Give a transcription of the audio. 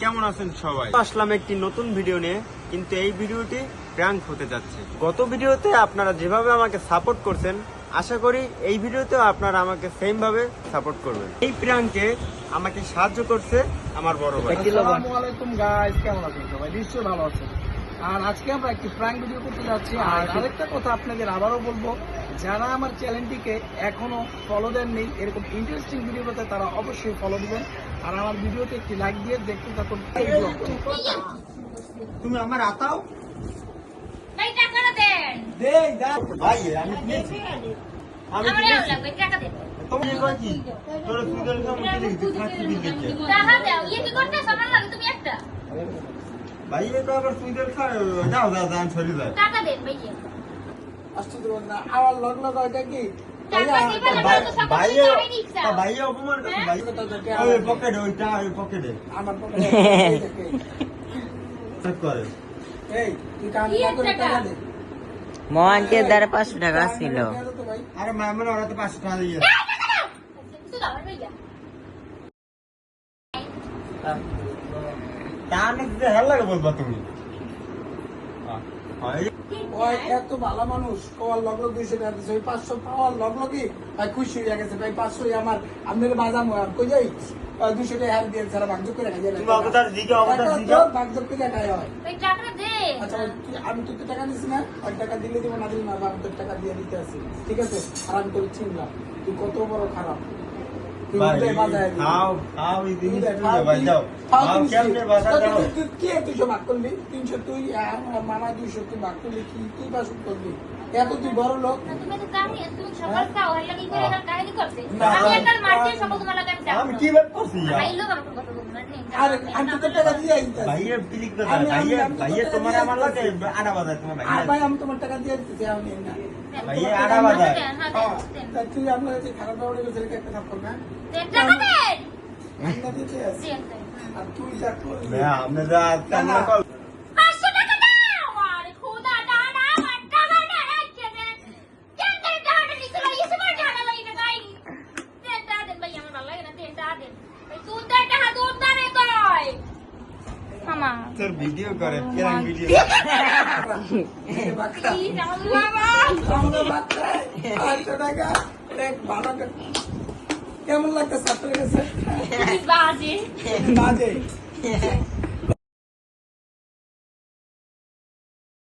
কেমন আছেন সবাই? আসলাম একটি নতুন ভিডিও নিয়ে, কিন্তু এই ভিডিওটি প্র্যাঙ্ক হতে যাচ্ছে। গত ভিডিওতে আপনারা যেভাবে আমাকে সাপোর্ট করছেন, আশা করি এই ভিডিওতেও আপনারা আমাকে সেম ভাবে সাপোর্ট করবেন। এই প্র্যাঙ্কে আমাকে সাহায্য করছে আমার বড় ভাই। আসসালামু আলাইকুম গাইস, কেমন আছেন সবাই? নিশ্চয়ই ভালো আছেন। আর আজকে আমরা একটি প্র্যাঙ্ক ভিডিও করতে যাচ্ছি। আর আরেকটা কথা আপনাদের আবারও বলবো, যারা আমার চ্যানেলটিকে এখনো ফলো দেননি, এরকম ইন্টারেস্টিং ভিডিও পেতে তারা অবশ্যই ফলো দিবেন। আর আমার ভিডিওতে একটি লাইক দিয়ে দেখতে থাকুন। তুমি আমার আতাও ভাই টাকাটা দেন। দেই দাও ভাই, আমি নিয়েছি। আমি আমার এও লাগবে টাকা দেন। তুমি কই কি তোর সুন্দর কেমন দিলি খাচ্ছি দিলি টাকা দাও। ইয়ে কি করতে সামান লাগে তুমি একটা। ভাই এ তো আবার সুন্দর খায়। দাও দাও দাও সরি দাও। টাকা দেন ভাইয়া। আসতে দেবেন না। আমার লগ্ন কয়টা কি টাকা দিবেন না তো সকল ভাই টাকাই নিচ্ছা। ভাই অপমান করছে ভাই। ওই পকেটে ওইটা ওই পকেটে আমার চেক করে। এই তুই কাম না করে টাকা দে। মোহনকে দ্বারা 500 টাকা ছিল। আরে মামা ওরা তো 500 টাকা দিয়ে। কিছু দাও ভাইয়া। তাহলে যে হেল লাগে বলবা তুমি। ওই এত ভালো মানুষ, কওয়ার লগ্ন 200 টাকা দিছে। ওই 500 পাওয়ার লগ্ন কি ভাই খুশি হয়ে গেছে। ভাই 500 আমার আপনাদের বাজার কই যাই 200 টাকা হার দিয়ে সারা ভাগযোগ করে খাই যায়। তুমি অবতার দিকে ভাগযোগ করে খাই হয়। ভাই টাকাটা দে। আচ্ছা আমি তোকে টাকা দিছি না, আর টাকা দিলে দিব না দিলে না, আমি তোর টাকা দিয়ে দিতে আসি, ঠিক আছে? আর আমি তোর চিনলাম তুই কত বড় খারাপ। তুই উঠে বাজায় দিবি। খাও এই জিনিস তুই ভাই যাও। খাও কেমনে বাজার দাও। তুই কি 200 ভাগ করলি? 300 তুই আর মামা 200 তুই ভাগ করলি, কি তুই বাসুক করলি? এত তুই বড় লোক। তুমি তো কামি তুমি সকাল খাও হল লাগি করে আর কাহিনী করতে। আমি একটা মারতে সকল তোমার লাগা আমি আমি কি ব্যাপার করছি ভাই লোক আমার কথা বলবো না। আরে আমি তোর টাকা দিয়ে আইতাছি। ভাইয়ে ক্লিক করে ভাইয়ে তোমার আমার লাগে আড়া বাজার তোমার ভাই। আর ভাই আমি তোমার টাকা দিয়ে দিতেছি, আমি না। ভাইয়ে আড়া বাজার। তা তুই আপনার যে খারাপ ব্যবহার করেছিস একটা থাপ্পড় না? টাকা দেন। আমি দিতে আসি। আর তুই যা করলি। হ্যাঁ আমরা যা আমরা কল 500 টাকা দাও। আরে খোদা দাদা আমার টাকা না রাখছে না। কেন করে টাকাটা নিতে ভাই এসে মার টাকা লাগি না ভাই। দেন দেন ভাই আমার ভালো লাগে না দেন দেন। ভাই তুই দে টাকা দুধ দানে তোই। মামা তোর ভিডিও করে কেরাম ভিডিও। প্লিজ আমার বাবা। আমাদের বাচ্চায় 500 টাকা এক ভালো কেমন লাগতেছে আপনার কাছে? বাজে বাজে